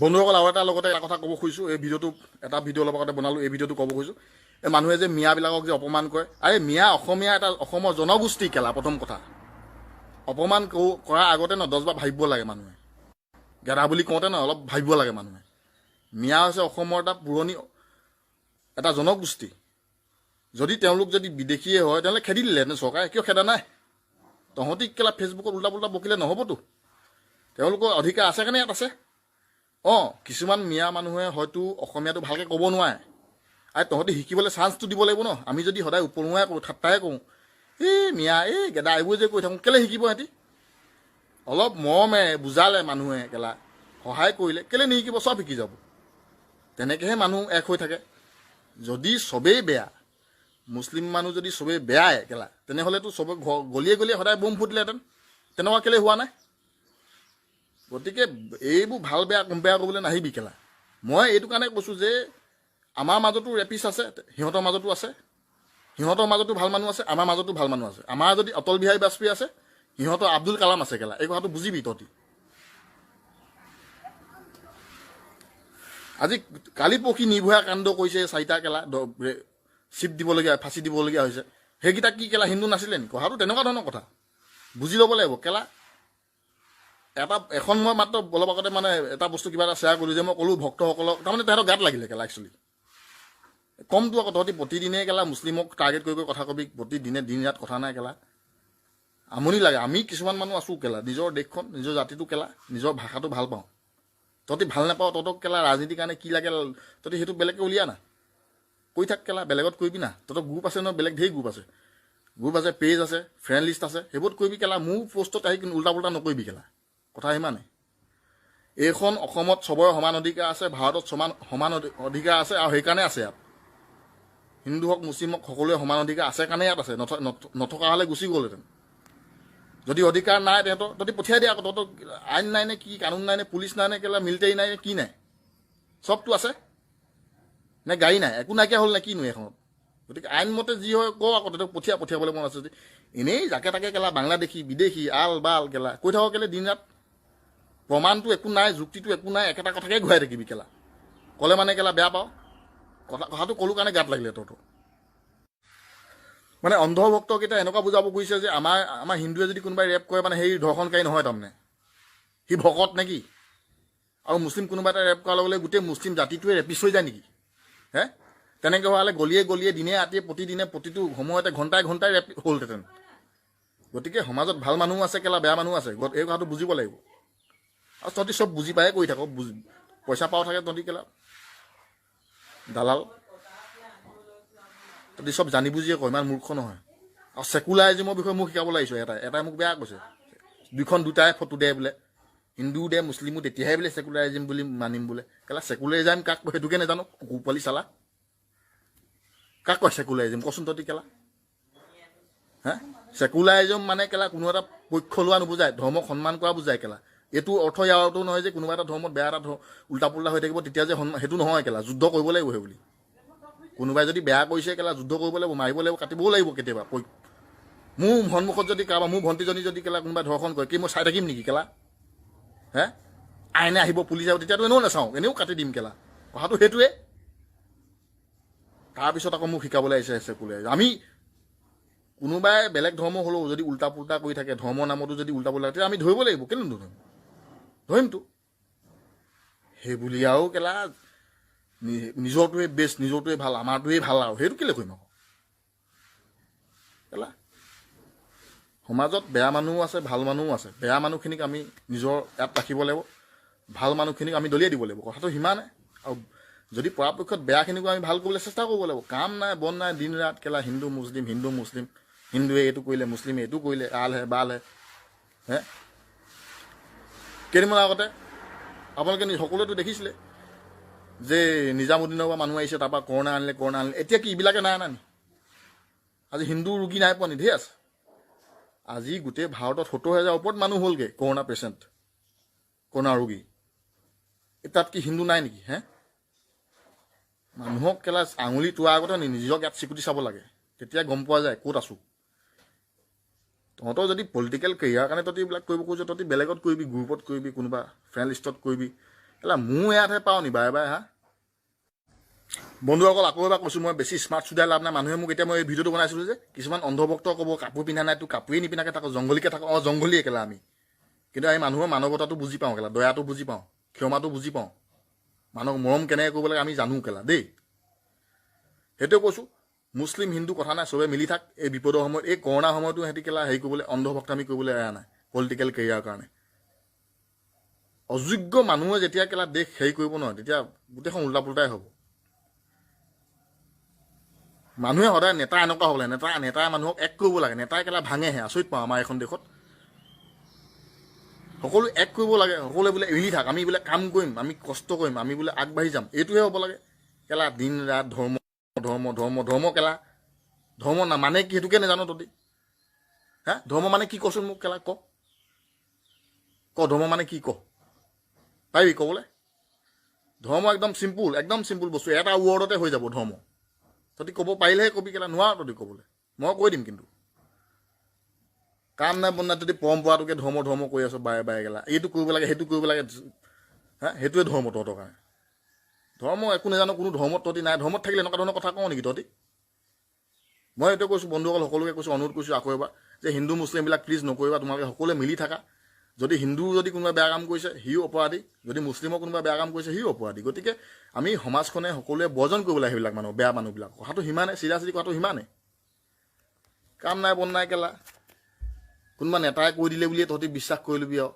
বন্ধুসকল আৰু এটা লগতে এটা কথা ক'ব খুজিছোঁ। এই ভিডিঅ'টো এটা ভিডিঅ' অলপ আগতে বনালোঁ। এই ভিডিঅ'টো ক'ব খুজিছোঁ, এই মানুহে যে মিয়াবিলাকক যে অপমান কৰে, আৰে মিয়া অসমীয়া এটা অসমৰ জনগোষ্ঠী কেলা। প্ৰথম কথা, অপমান কৰাৰ আগতে 10 বাৰ ভাবিব লাগে মানুহে। গেধা বুলি কওঁতে অলপ ভাবিব লাগে মানুহে। মিয়া হৈছে অসমৰ এটা পুৰণি এটা জনগোষ্ঠী। যদি তেওঁলোক যদি বিদেশীয়ে হয় তেনেহ'লে খেদি দিলেহেঁতেন চৰকাৰে। কিয় খেদা নাই? তহঁতি কেলা ফেচবুকত উল্টা পুল্টা বকিলে নহ'বতো। তেওঁলোকৰ অধিকাৰ আছে কাৰণে ইয়াত আছে। কিছুমান মিয়া মানুহে হয়তো অসমীয়াটো ভালকৈ ক'ব নোৱাৰে, আৰু তহঁতি শিকিবলৈ চান্সটো দিব লাগিব ন। আমি যদি সদায় উপলুঙাই কৰোঁ, ঠাট্টাই কৰোঁ, মিয়া গেদা এইবোৰ যে কৈ থাকোঁ, কেলৈ শিকিব সিহঁতি? অলপ মৰমে বুজালে মানুহে কেলা, সহায় কৰিলে কেলৈ নিশিকিব? চব শিকি যাব। তেনেকৈহে মানুহ এক হৈ থাকে। যদি চবেই বেয়া, মুছলিম মানুহ যদি চবেই বেয়াই কেলা, তেনেহ'লেতো চবে গলিয়ে গলিয়ে সদায় বোম ফুটিলেহেঁতেন। তেনেকুৱা কেলৈ হোৱা নাই? গতিকে এইবোৰ ভাল বেয়া কম্পেয়াৰ কৰিবলৈ নাহিবি কেলা। মই এইটো কাৰণে কৈছোঁ যে আমাৰ মাজতো ৰেপিছ আছে, সিহঁতৰ মাজতো আছে। সিহঁতৰ মাজতো ভাল মানুহ আছে, আমাৰ মাজতো ভাল মানুহ আছে। আমাৰ যদি অটল বিহাৰী বাজপেয়ী আছে, সিহঁতৰ আব্দুল কালাম আছে কেলা। এই কথাটো বুজিবি তহঁতি। আজি কালি পৰহি নিৰ্ভয়া কাণ্ড কৰিছে 4টা কেলা, চিপ দিবলগীয়া, ফাঁচি দিবলগীয়া হৈছে। সেইকেইটা কি কেলা হিন্দু নাছিলে নেকি? কথাটো তেনেকুৱা ধৰণৰ কথা বুজি ল'ব লাগিব কেলা। এখন মই মাত্ৰ অলপ আগতে মানে এটা বস্তু কিবা এটা শ্বেয়াৰ কৰিলোঁ যে মই ক'লোঁ ভক্তসকলক, তাৰমানে তেহেঁতৰ গাত লাগিলে কেলা। একচুৱেলি কমটো আকৌ তহঁতি প্ৰতিদিনে কেলা মুছলিমক টাৰ্গেট কৰি কথা কবি, প্ৰতিদিনে দিন ৰাত কথা নাই কেলা। আমনি লাগে। আমি কিছুমান মানুহ আছোঁ কেলা, নিজৰ দেশখন নিজৰ জাতিটো কেলা, নিজৰ ভাষাটো ভাল পাওঁ। তহঁতি ভাল নাপাওঁ, তহঁতক কেলা ৰাজনীতিৰ কাৰণে কি লাগে, তহঁতি সেইটো বেলেগকৈ উলিয়া না, কৈ থাক কেলা। বেলেগত কৰিবি না। তহঁতৰ গ্ৰুপ আছে নহয়, বেলেগ ঢেৰ গ্ৰুপ আছে, পেজ আছে, ফ্ৰেণ্ড লিষ্ট আছে, সেইবোৰত কৰিবি কেলা। মোৰ পষ্টত আহি উল্টা পুল্টা নকৰিবি কেলা। কথা সিমানে। এইখন অসমত চবৰে সমান অধিকাৰ আছে, ভাৰতত সমান অধিকাৰ আছে, আৰু সেইকাৰণে আছে ইয়াত। হিন্দু হওক মুছলিম হওক সকলোৱে সমান অধিকাৰ আছে কাৰণে ইয়াত আছে। নথকা হ'লে গুচি গ'লহেঁতেন। যদি অধিকাৰ নাই তহঁতি পঠিয়াই দিয়া আকৌ। তহঁতৰ আইন নাই নে কি, কানুন নাই নে, পুলিচ নাই নে কেলা, মিলিটাৰী নাই নে কি নাই? চবটো আছে নে? গাড়ী নাই? একো নাইকিয়া হ'ল নে কিনো এখনত? গতিকে আইনমতে যি হয় কওঁ আকৌ। তহঁতক পঠিয়াবলৈ মন আছে যদি এনেই যাকে তাকে কেলা বাংলাদেশী বিদেশী আল বাল কেলা কৈ থাকক কেলে দিন ৰাত। প্ৰমাণটো একো নাই, যুক্তিটো একো নাই, একেটা কথাকে ঘূৰাই থাকিবি কেলা। ক'লে মানে কেলা বেয়া পাওঁ। কথাটো ক'লোঁ কাৰণে গাত লাগিলে তহঁতৰ। মানে অন্ধভক্তকেইটা এনেকুৱা বুজাব খুজিছে যে আমাৰ হিন্দুৱে যদি কোনোবাই ৰেপ কৰে মানে সেই ধৰ্ষণকাৰী নহয়, তাৰমানে সি ভকত নেকি? আৰু মুছলিম কোনোবা এটা ৰেপ কৰাৰ লগে গোটেই মুছলিম জাতিটোৱে ৰেপিছ হৈ যায় নেকি? তেনেকৈ হোৱা হ'লে গলিয়ে গলিয়ে দিনে ৰাতিয়ে প্ৰতিদিনে প্ৰতিটো সময়তে ঘণ্টাই ঘণ্টাই ৰেপ হ'লহেঁতেন। গতিকে সমাজত ভাল মানুহ আছে কেলা, বেয়া মানুহ আছে। এই কথাটো বুজিব লাগিব। আৰু তহঁতি চব বুজি পায়ে কৰি থাক, পইচা পাওঁ থাকে তহঁতি কেলা দালাল। তহঁতি চব জানি বুজিয়ে কয়, ইমান মূৰ্খ নহয়। আৰু ছেকুলাৰিজিমৰ বিষয়ে মোক শিকাব লাগিছোঁ। এটাই মোক বেয়া কৈছে, দুটাই ফটো দে বোলে, হিন্দুও দে মুছলিমো, তেতিয়াহে বোলে ছেকুলাৰিজিম বুলি মানিম বোলে। কেলা ছেকুলাৰিজিম কাক কয় সেইটোকে নাজানো? কুকুৰ পোৱালি চালা, কাক কয় ছেকুলাৰিজিম কচোন তহঁতি কেলা? ছেকুলাৰিজিম মানে কেলা কোনো এটা পক্ষ লোৱা নুবুজায়, ধৰ্মক সন্মান কৰা বুজায় কেলা। এইটো অৰ্থ ইয়াৰ অৰ্থ নহয় যে কোনোবা এটা ধৰ্মত বেয়া এটা উল্টা পুল্টা হৈ থাকিব তেতিয়া যে সেইটো নহয় কেলা। যুদ্ধ কৰিব লাগিব সেই বুলি। কোনোবাই যদি বেয়া কৰিছে কেলা যুদ্ধ কৰিব লাগিব, মাৰিব লাগিব, কাটিবও লাগিব কেতিয়াবা। মোৰ সন্মুখত যদি কাৰোবাৰ, মোৰ ভণ্টিজনী যদি কেলা কোনোবাই ধৰ্ষণ কৰে, কি মই চাই থাকিম নেকি কেলা? আইনে আহিব, পুলিচ আহিব, তেতিয়াতো এনেও নাচাওঁ, এনেও কাটি দিম কেলা। কথাটো সেইটোৱে। তাৰপিছত আকৌ মোক শিকাবলৈ আহিছে ছেকুলাৰিজিম। আমি কোনোবাই বেলেগ ধৰ্ম হ'লেও যদি উল্টা পুল্টা কৰি থাকে, ধৰ্মৰ নামতো যদি উল্টা পুল্টা, তেতিয়া আমি ধৰিব লাগিব। কেলৈ নধৰিম? ধৰিমতো। সেইবুলি আৰু কেলা নিজৰটোৱে বেষ্ট, নিজৰটোৱে ভাল, আমাৰটোৱে ভাল আৰু সেইটো কেলৈ কৰিম আকৌ কেলা? সমাজত বেয়া মানুহো আছে, ভাল মানুহো আছে। বেয়া মানুহখিনিক আমি নিজৰ ইয়াত ৰাখিব লাগিব, ভাল মানুহখিনিক আমি দলিয়াই দিব লাগিব। কথাটো সিমানে। আৰু যদি পৰাপক্ষত বেয়াখিনিকো আমি ভাল কৰিবলৈ চেষ্টা কৰিব লাগিব। কাম নাই বন নাই, দিন ৰাত কেলা হিন্দু মুছলিম, হিন্দুৱে এইটো কৰিলে, মুছলিমে এইটো কৰিলে, আল হে বাল হে। কেইদিনমান আগতে আপোনালোকে সকলোৱেতো দেখিছিলে যে নিজামুদ্দিনৰ পৰা মানুহ আহিছে, তাৰপৰা কৰোণা আনিলে। এতিয়া কি এইবিলাকে নাই আনি? আজি হিন্দু ৰোগী নাই পোৱা নি? ধেৰ আছে। আজি গোটেই ভাৰতত 70,000 ওপৰত মানুহ হ'লগৈ কৰোণা পেচেণ্ট, কৰোণা ৰোগী। তাত কি হিন্দু নাই নেকি? মানুহক কেলা আঙুলি তোৱাৰ আগতে নিজক ইয়াত চিকুটি চাব লাগে, তেতিয়া গম পোৱা যায় ক'ত আছোঁ। তহঁতৰ যদি পলিটিকেল কেৰিয়াৰ কাৰণে তহঁতি এইবিলাক কৰিব খোজো, তহঁতি বেলেগত কৰিবি, গ্ৰুপত কৰিবি, কোনোবা ফ্ৰেণ্ড লিষ্টত কৰিবি, কেলা মোৰ ইয়াতহে পাওঁ নি বাৰে বাৰে হা বন্ধুসকল আকৌ এবাৰ কৈছোঁ মই বেছি স্মাৰ্ট চুদাই লাভ নাই মানুহে মোক এতিয়া মই এই ভিডিঅ'টো বনাইছিলোঁ যে কিছুমান অন্ধভক্ত ক'ব কাপোৰ পিন্ধা নাই তোৰ কাপোৰেই নিপিন্ধাকৈ থাকোঁ জংঘলীকৈ থাকোঁ জংঘলীয়ে কেলা আমি কিন্তু আমি মানুহৰ মানৱতাটো বুজি পাওঁ কেলা দয়াটো বুজি পাওঁ ক্ষমাটো বুজি পাওঁ মানুহক মৰম কেনেকৈ কৰিব লাগে আমি জানো কেলা দেই সেইটোৱে কৈছোঁ মুছলিম হিন্দু কথা নাই চবে মিলি থাক এই বিপদৰ সময়ত এই কৰোণাৰ সময়তো সিহঁতি কেলা হেৰি কৰিবলৈ অন্ধভক্তামি কৰিবলৈ এৰা নাই পলিটিকেল কেৰিয়াৰ কাৰণে অযোগ্য মানুহে যেতিয়া কেলা দেশ হেৰি কৰিব নহয় তেতিয়া গোটেইখন উল্টা পুল্টাই হ'ব মানুহে সদায় নেতা এনেকুৱা হ'ব লাগে নেতাই মানুহক এক কৰিব লাগে নেতাই কেলা ভাঙেহে আচৰিত পাওঁ আমাৰ এখন দেশত সকলো এক কৰিব লাগে সকলোৱে বোলে মিলি থাক আমি বোলে কাম কৰিম আমি কষ্ট কৰিম আমি বোলে আগবাঢ়ি যাম এইটোহে হ'ব লাগে কেলা দিন ৰাত ধৰ্ম ধৰ্ম ধৰ্ম ধৰ্ম কেলা ধৰ্ম না মানে কি সেইটোকে নাজানো তহঁতি হা ধৰ্ম মানে কি কচোন মোক কেলা ক ধৰ্ম মানে কি ক পাৰিবি ক'বলৈ ধৰ্ম একদম চিম্পুল বস্তু এটা ৱৰ্ডতে হৈ যাব ধৰ্ম তহঁতি ক'ব পাৰিলেহে কবি কেলা নোৱাৰ তহঁতি ক'বলৈ মই কৈ দিম কিন্তু কাম নাই বন নাই যদি পৰম্পৰাটোকে ধৰ্ম কৰি আছ বাৰে বাৰে গেলা এইটো কৰিব লাগে সেইটো কৰিব লাগে হা সেইটোৱে ধৰ্ম তহঁতৰ কাৰণে ধৰ্ম একো নাজানো কোনো ধৰ্মত তহঁতি নাই ধৰ্মত থাকিলে এনেকুৱা ধৰণৰ কথা কওঁ নেকি তহঁতি মই এইটো কৈছোঁ বন্ধুসকল সকলোকে কৈছোঁ অনুৰোধ কৰিছোঁ আকৌ এবাৰ যে হিন্দু মুছলিমবিলাক প্লিজ নকৰিবা তোমালোকে সকলোৱে মিলি থাকা যদি হিন্দু যদি কোনোবা বেয়া কাম কৰিছে সিও অপৰাধী যদি মুছলিমৰ কোনোবা বেয়া কাম কৰিছে সিও অপৰাধী গতিকে আমি সমাজখনে সকলোৱে বৰ্জন কৰিব লাগে সেইবিলাক মানুহ বেয়া মানুহবিলাক কথাটো সিমানে চিধা কথাটো সিমানে কাম নাই বন নাই কেলা কোনোবা নেতাই কৈ দিলে বুলিয়ে তহঁতি বিশ্বাস কৰি ল'বি আৰু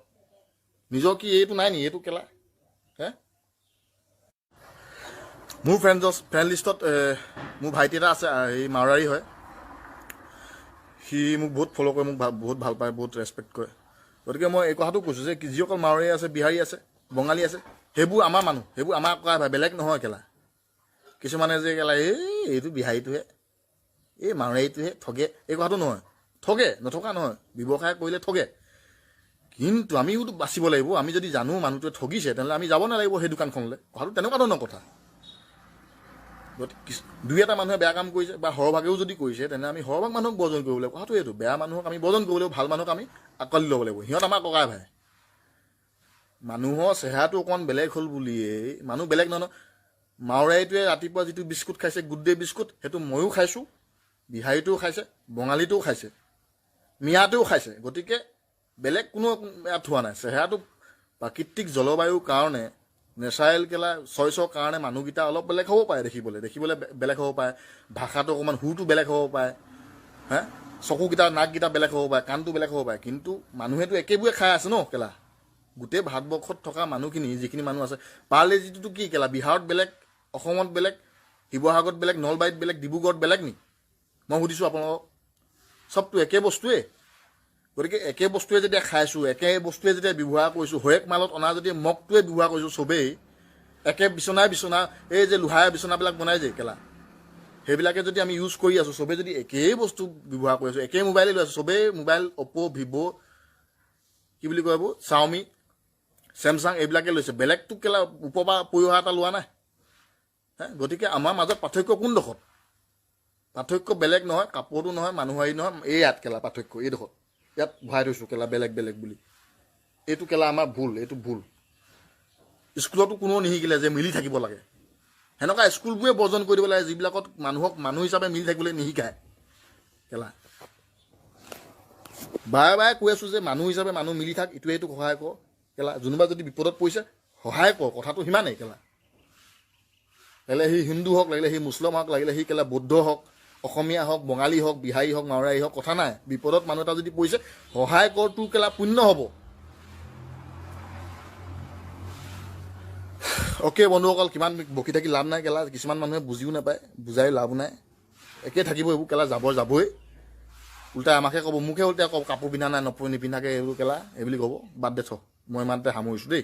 নিজৰ কি এইটো নাই নি এইটো কেলা হে মোৰ ফ্ৰেণ্ড লিষ্টত মোৰ ভাইটি এটা আছে এই মাৰোৱাৰী হয় সি মোক বহুত ফ'ল' কৰে মোক বহুত ভাল পায় বহুত ৰেচপেক্ট কৰে গতিকে মই এই কথাটো কৈছোঁ যে যিসকল মাৰোৱাৰী আছে বিহাৰী আছে বঙালী আছে সেইবোৰ আমাৰ মানুহ সেইবোৰ আমাৰ কয় ভাই বেলেগ নহয় কেলা কিছুমানে যে কেলা এইটো বিহাৰীটোহে এই মাৰোৱাৰীটোহে ঠগে এই কথাটো নহয় ঠগে নথকা নহয় ব্যৱসায় কৰিলে ঠগে কিন্তু আমিওতো বাচিব লাগিব আমি যদি জানো মানুহটোৱে ঠগিছে তেনেহ'লে আমি যাব নালাগিব সেই দোকানখনলৈ কথাটো তেনেকুৱা ধৰণৰ কথা গতিকে দুই এটা মানুহে বেয়া কাম কৰিছে বা সৰহভাগেও যদি কৰিছে তেনে আমি সৰহভাগ মানুহক বৰ্জন কৰিব লাগিব কথাটো এইটো বেয়া মানুহক আমি বৰ্জন কৰিব লাগিব ভাল মানুহক আমি আঁকোৱালি ল'ব লাগিব সিহঁত আমাৰ ককাই ভাই মানুহৰ চেহেৰাটো অকণমান বেলেগ হ'ল বুলিয়েই মানুহ বেলেগ নহয় মাৰোৱাৰীটোৱে ৰাতিপুৱা যিটো বিস্কুট খাইছে গুড ডে বিস্কুট সেইটো ময়ো খাইছোঁ বিহাৰীটোও খাইছে বঙালীটোও খাইছে মিয়াটোও খাইছে গতিকে বেলেগ কোনো ইয়াত হোৱা নাই চেহেৰাটো প্ৰাকৃতিক জলবায়ুৰ কাৰণে নেচাৰেল কেলা চইচৰ কাৰণে মানুহকেইটা অলপ বেলেগ হ'ব পাৰে দেখিবলৈ বেলেগ হ'ব পাৰে ভাষাটো অকণমান সুৰটো বেলেগ হ'ব পাৰে হা চকুকেইটা নাককেইটা বেলেগ হ'ব পাৰে কাণটো বেলেগ হ'ব পাৰে কিন্তু মানুহেতো একেবোৰে খাই আছে ন কেলা গোটেই ভাৰতবৰ্ষত থকা মানুহখিনি যিখিনি মানুহ আছে পাৰ্লেজিটোতো কি কেলা বিহাৰত বেলেগ অসমত বেলেগ শিৱসাগৰত বেলেগ নলবাৰীত বেলেগ ডিব্ৰুগড়ত বেলেগ নি মই সুধিছোঁ আপোনালোকক চবটো একে বস্তুৱে গতিকে একে বস্তুৱে যেতিয়া খাইছোঁ একে বস্তুৱে যেতিয়া ব্যৱহাৰ কৰিছোঁ হৰেক মালত অনা যদি মগটোৱে ব্যৱহাৰ কৰিছোঁ চবেই একে বিচনা এই যে লোহাৰে বিচনাবিলাক বনাই যে কেলা সেইবিলাকে যদি আমি ইউজ কৰি আছোঁ চবেই যদি একেই বস্তু ব্যৱহাৰ কৰি আছোঁ একেই মোবাইলে লৈ আছোঁ চবেই মোবাইল অপ' ভিভ' কি বুলি কয় এইবোৰ চাওমি চেমচাং এইবিলাকে লৈছে বেলেগটো কেলা ওপৰ পৰা পৰি অহা এটা লোৱা নাই হে গতিকে আমাৰ মাজত পাৰ্থক্য কোনডোখৰত পাৰ্থক্য বেলেগ নহয় কাপোৰটো নহয় মানুহহাৰী নহয় এই ইয়াত কেলা পাৰ্থক্য এইডোখৰত ইয়াত ভৰাই থৈছোঁ কেলা বেলেগ বুলি এইটো কেলা আমাৰ এইটো ভুল স্কুলতো কোনো নিশিকিলে যে মিলি থাকিব লাগে সেনেকুৱা স্কুলবোৰে বৰ্জন কৰি দিব লাগে যিবিলাকত মানুহক মানুহ হিচাপে মিলি থাকিবলৈ নিশিকায় কেলা বাৰে বাৰে কৈ আছোঁ যে মানুহ হিচাপে মানুহ মিলি থাক ইটোৱে এইটোক সহায় কৰ কেলা কোনোবা যদি বিপদত পৰিছে সহায় কৰ কথাটো সিমানেই কেলা লাগিলে সি হিন্দু হওক লাগিলে সি মুছলিম হওক লাগিলে সি কেলা বৌদ্ধ হওক অসমীয়া হওক বঙালী হওক বিহাৰী হওক মাৰোৱাৰী হওক কথা নাই বিপদত মানুহ এটা যদি পৰিছে সহায় কৰ তোৰ কেলা পুণ্য হ'ব অ'কে বন্ধুসকল কিমান বকি থাকি লাভ নাই কেলা কিছুমান মানুহে বুজিও নাপায় বুজাই লাভ নাই একে থাকিব এইবোৰ কেলা যাবই উল্টাই আমাকে ক'ব মোকে উল্টাই ক'ব কাপোৰ পিন্ধা নাই নিপিন্ধাকে এইবোৰ কেলা এইবুলি ক'ব বাদ দে থ মই ইমানতে সামৰিছোঁ দেই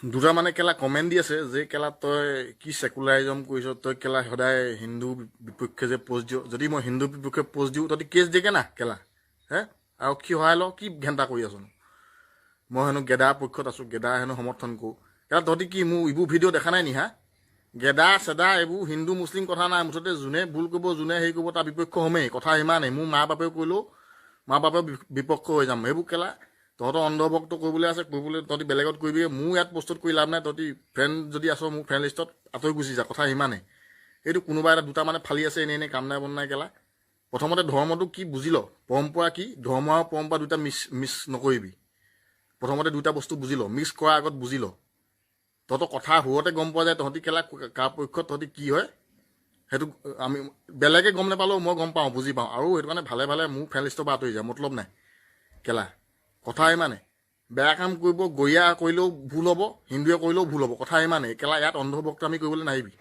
দুটা মানে কেলা কমেণ্ট দি আছে যে কেলা তই কি ছেকুলাৰিজম কৰিছ তই কেলা সদায় হিন্দু বিপক্ষে যে প'ষ্ট দিয় যদি মই হিন্দু বিপক্ষে প'ষ্ট দিওঁ তহঁতি কেছ দিয়েগৈ না কেলা হে আৰু কি সহায় ল কি ঘেণ্টা কৰি আছোনো মই হেনো গেদাৰ পক্ষত আছোঁ গেদা হেনো সমৰ্থন কৰোঁ কেলা তহঁতি কি মোৰ এইবোৰ ভিডিঅ' দেখা নাই নি হা গেদা চেদা এইবোৰ হিন্দু মুছলিম কথা নাই মুঠতে যোনে ভুল কৰিব যোনে হেৰি কৰিব তাৰ বিপক্ষ হ'মেই কথা সিমানেই মোৰ মা বাপেও কৰিলেও মা বাপেও বিপক্ষ হৈ যাম এইবোৰ কেলা তহঁতৰ অন্ধভক্ত কৰিবলৈ আছে, কৰিবলৈ তহঁতি বেলেগত কৰিবি। মোৰ ইয়াত প্ৰস্তুত কৰি লাভ নাই। তহঁতি ফ্ৰেণ্ড যদি আছ মোৰ ফ্ৰেণ্ড লিষ্টত আঁতৰি গুচি যা, কথা সিমানেই। এইটো কোনোবা এটা দুটা মানে ফালি আছে এনেই কাম নাই বন নাই কেলা। প্ৰথমতে ধৰ্মটো কি বুজি ল, পৰম্পৰা কি, ধৰ্ম আৰু পৰম্পৰা দুটা মিক্স নকৰিবি। প্ৰথমতে দুটা বস্তু বুজি ল, মিক্স কৰাৰ আগত বুজি ল। তহঁতৰ কথা সুৰতে গম পোৱা যায় তহঁতি কেলা কাৰ পক্ষত তহঁতি কি হয়। সেইটো আমি বেলেগে গম নাপালেও মই গম পাওঁ, বুজি পাওঁ। আৰু সেইটো কাৰণে ভালে ভালে মোৰ ফ্ৰেণ্ড লিষ্টৰ পৰা আঁতৰি যায়, মতলব নাই কেলা। কথা ইমানে, বেয়া কাম কৰিব, গৰীয়া কৰিলেও ভুল হ'ব, হিন্দুৱে কৰিলেও ভুল হ'ব, কথা ইমানেই কেলা। ইয়াত অন্ধভক্ত আমি কৰিবলৈ নাহিবি।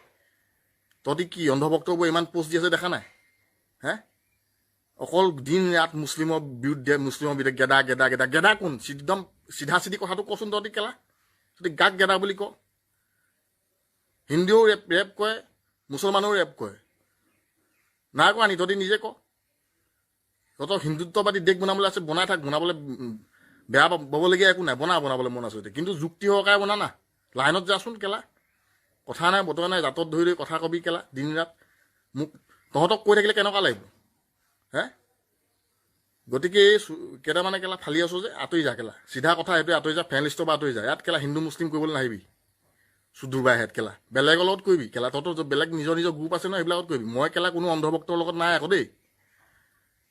তহঁতি কি অন্ধভক্তবোৰ ইমান পোষ্ট দি আছে দেখা নাই হে? অকল দিন ৰাত মুছলিমৰ বিৰুদ্ধে গেদা গেদা গেদা গেদা কোন? একদম চিধা চিধি কথাটো কচোন তহঁতি কেলা। তহঁতি গাক গেদা বুলি ক। হিন্দুৱেও ৰেপ কৰে, মুছলমানেও ৰেপ কৰে, নাই কোৱা নি? তহঁতি নিজে ক। তহঁতৰ হিন্দুত্ববাদী দেশ বনাবলৈ আছে, বনাই থাক। বনাবলৈ বেয়া পাবলগীয়া একো নাই, বনাবলৈ মন আছে কিন্তু যুক্তি সহকাৰে বনা না। লাইনত যাচোন কেলা। কথা নাই বতৰা নাই, জাতত ধৰি ধৰি কথা কবি কেলা দিন ৰাত। মোক তহঁতক কৈ থাকিলে কেনেকুৱা লাগিব হে? গতিকে এই কেইটামানে কেলা ফালি আছো যে আঁতৰি যা কেলা। চিধা কথা সেইটোৱে, আঁতৰি যা, ফ্ৰেণ্ড লিষ্টৰ পৰা আঁতৰি যা। ইয়াত কেলা হিন্দু মুছলিম কৰিবলৈ নাহিবি। চুদুৰবাই হেড কেলা, বেলেগৰ লগত কৰিবি কেলা। তহঁতৰ বেলেগ নিজৰ গ্ৰুপ আছে ন, সেইবিলাকত কৰিবি। মই কেলা কোনো অন্ধভক্তৰ লগত নাই আকৌ দেই।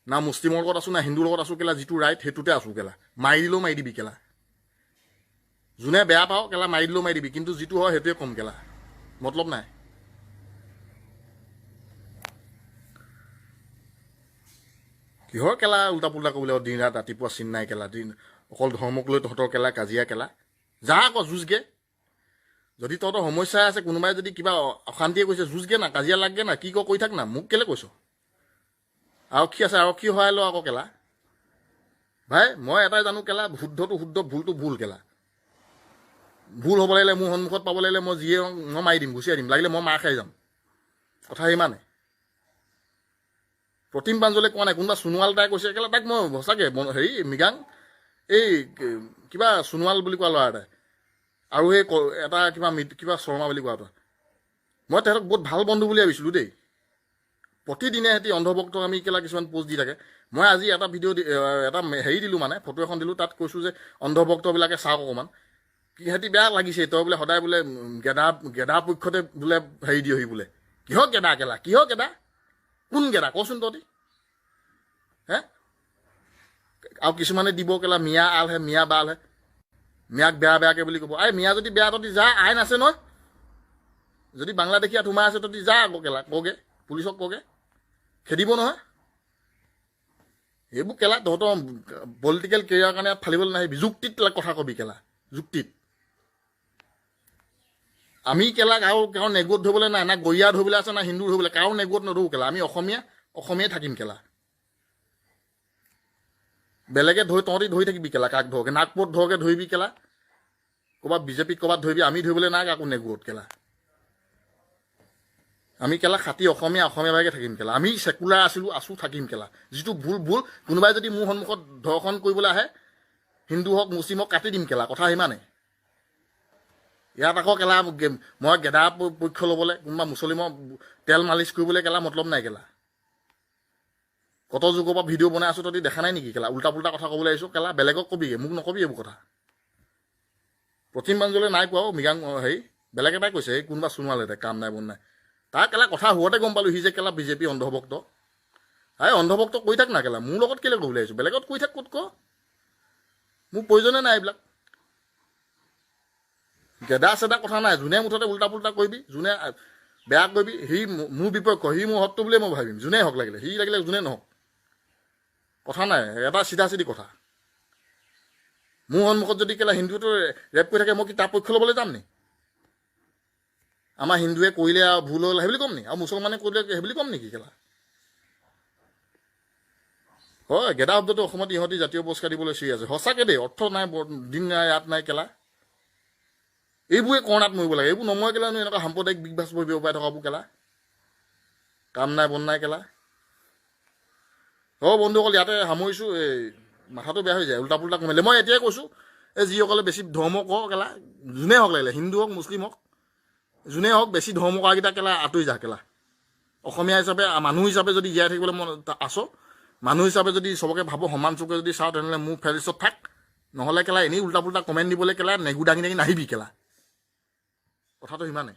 না মুছলিমৰ লগত আছো, না হিন্দুৰ লগত আছো কেলা। যিটো ৰাইট সেইটোতে আছো কেলা। মাৰি দিলেও মাৰি দিবি কেলা। যোনে বেয়া পাওঁ কেলা মাৰি দিলেও মাৰি দিবি, কিন্তু যিটো হয় সেইটোৱে কম কেলা, মতলব নাই। কিহৰ কেলা উল্টা পুল্টা ক'বলৈ দিন ৰাত ৰাতিপুৱা চিন নাই কেলা। অকল ধৰ্মক লৈ তহঁতৰ কেলা কাজিয়া কেলা। যা আকৌ যুঁজগে। যদি তহঁতৰ সমস্যাই আছে, কোনোবাই যদি কিবা অশান্তিয়ে কৈছে, যুঁজগে না, কাজিয়া লাগগে না, কি কৈ থাক না। মোক কেলে কৈছ? আৰক্ষী আছে, আৰক্ষী সহায় ল আকৌ কেলা। ভাই মই এটাই জানো কেলা, শুদ্ধটো শুদ্ধ, ভুলটো ভুল কেলা। ভুল হ'ব লাগিলে, মোৰ সন্মুখত পাব লাগিলে মই যিয়ে মই মাৰি দিম, গুচিয়াই দিম, লাগিলে মই মাৰ খাই যাম, কথা সিমানে। প্ৰতিম পাঞ্জলে কোৱা নাই, কোনোবা সোণোৱাল তাই কৈছে কেলা। তাক মই সঁচাকৈ হেৰি মৃগাং, এই কিবা সোণোৱাল বুলি কোৱা ল'ৰা এটাই, আৰু সেই এটা কিবা শৰ্মা বুলি কোৱা এটা, মই তেহেঁতক বহুত ভাল বন্ধু বুলি ভাবিছিলোঁ দেই। প্ৰতিদিনে সিহঁতি অন্ধভক্তক আমি কেলা কিছুমান পোষ্ট দি থাকে। মই আজি এটা ভিডিঅ' এটা হেৰি দিলোঁ, মানে ফটো এখন দিলোঁ। তাত কৈছোঁ যে অন্ধভক্তবিলাকে চাওক অকণমান, সিহঁতি বেয়া লাগিছে, তই বোলে সদায় বোলে গেদা পক্ষতে বোলে হেৰি দিয়হি বোলে। কিহৰ গেদা কেলা, কিহৰ গেদা, কোন গেদা কচোন তহঁতি হে? আৰু কিছুমানে দিব কেলা মিয়া আলহে, মিয়া বালহে, মিয়াক বেয়া বেয়াকে বুলি ক'ব। এই মিয়া যদি বেয়া তহঁতি যা, আইন আছে নহয়। যদি বাংলাদেশী ইয়াত সোমাই আছে তহঁতি যা আকৌ কেলা, কগে পুলিচক, কগে খেদিব নহয়। এইবোৰ কেলা তহঁতৰ পলিটিকেল কেৰিয়াৰৰ কাৰণে ইয়াত ফালিবলৈ নাহিবি। যুক্তিত কথা কবি কেলা, যুক্তিত। আমি কেলা কাৰো নেগুত ধৰিবলৈ নাই, না গৰীয়া ধৰিবলৈ আছে, না হিন্দু ধৰিবলৈ, কাৰো নেগুত নধৰো কেলা। আমি অসমীয়াই থাকিম কেলা। বেলেগে তহঁতি ধৰি থাকিবি কেলা, কাক ধৰকে, নাগপুৰত ধৰকে ধৰিবি কেলা, ক'ৰবাত বিজেপিক ক'ৰবাত ধৰিবি। আমি ধৰিবলৈ নাই কাকো নেগুত কেলা। আমি কেলা খাতি অসমীয়া ভাগে থাকিম কেলা। আমি চেকুলাৰ আছো থাকিম কেলা। যিটো ভুল, কোনোবাই যদি মোৰ সন্মুখত ধৰ্ষণ কৰিবলৈ আহে, হিন্দু হওক মুছলিম হওক, কাটি দিম কেলা, কথা সিমানে। ইয়াত আকৌ কেলা মই গেদা পক্ষ ল'বলৈ, কোনোবা মুছলিমৰ তেল মালিচ কৰিবলৈ কেলা মতলব নাই কেলা। কত যুগৰ পৰা ভিডিঅ' বনাই আছো, তহঁতি দেখা নাই নেকি কেলা? উল্টা পুল্টা কথা ক'বলৈ আহিছোঁ কেলা। বেলেগক কবিগে, মোক নকবি এইবোৰ কথা। প্ৰতিম পাঞ্জলে নাই কোৱা মৃগাং হেৰি, বেলেগ এটাই কৈছে, এই কোনোবা সোণোৱালে তাই কাম নাই বন নাই। তাৰ কেলা কথা হোৱাতে গম পালোঁ সি যে কেলা বিজেপি অন্ধভক্ত। এই অন্ধভক্ত কৈ থাক না কেলা, মোৰ লগত কেলে ক'বলৈ আহিছোঁ? বেলেগত কৈ থাক, ক'ত ক, মোৰ প্ৰয়োজনে নাই এইবিলাক। গেদা চেদা কথা নাই। যোনে মুঠতে উল্টা পুল্টা কৰিবি, যোনে বেয়া কৰিবি, সি মোৰ বিপক্ষ, সি মোৰ শত্ৰু বুলিয়ে মই ভাবিম। যোনে হওক লাগিলে, সি লাগিলে যোনে নহওক, কথা নাই। এটা চিধা চিধি কথা। মোৰ সন্মুখত যদি কেলা হিন্দুটো ৰেপ কৰি থাকে, মই কি তাৰ পক্ষ ল'বলৈ যাম নি? আমাৰ হিন্দুৱে কৰিলে আৰু ভুল হ'ল সেইবুলি ক'ম নি? আৰু মুছলমানে কৰিলে সেইবুলি ক'ম নেকি কেলা? হয়, গেদা শব্দটো অসমত ইহঁতি জাতীয় পুৰস্কাৰ দিবলৈ চিৰি আছে। সঁচাকৈ দেই, অৰ্থ নাই, দিন নাই, ৰাত নাই কেলা। এইবোৰে কৰ্ণাত মৰিব লাগে। এইবোৰ নমৰে কেলা, এনেকুৱা সাম্প্ৰদায়িক বিগবাছ বহিব পাই থকাবোৰ কেলা, কাম নাই বন নাই কেলা। অঁ বন্ধুসকল, ইয়াতে সামৰিছোঁ। এই মাথাটো বেয়া হৈ যায়, উল্টা পুল্টা কমিলে। মই এতিয়াই কৈছোঁ, এই যিসকলে বেছি ধৰ্ম কৰ কেলা, যোনে হওক লাগিলে, হিন্দু হওক মুছলিম হওক, যোনে হওক, বেছি ধৰ্ম কৰাকেইটা কেলা আঁতৰি যা কেলা। অসমীয়া হিচাপে, মানুহ হিচাপে যদি জীয়াই থাকিবলৈ মন আছ, মানুহ হিচাপে যদি চবকে ভাবোঁ, সমান চকুৰে যদি চাওঁ, তেনেহ'লে মোৰ ফেৰিষ্টত থাক। নহ'লে কেলা এনেই উল্টা পুল্টা কমেণ্ট দিবলৈ কেলা নেগু দাঙি দাঙি নাহিবি কেলা কথাটো সিমানে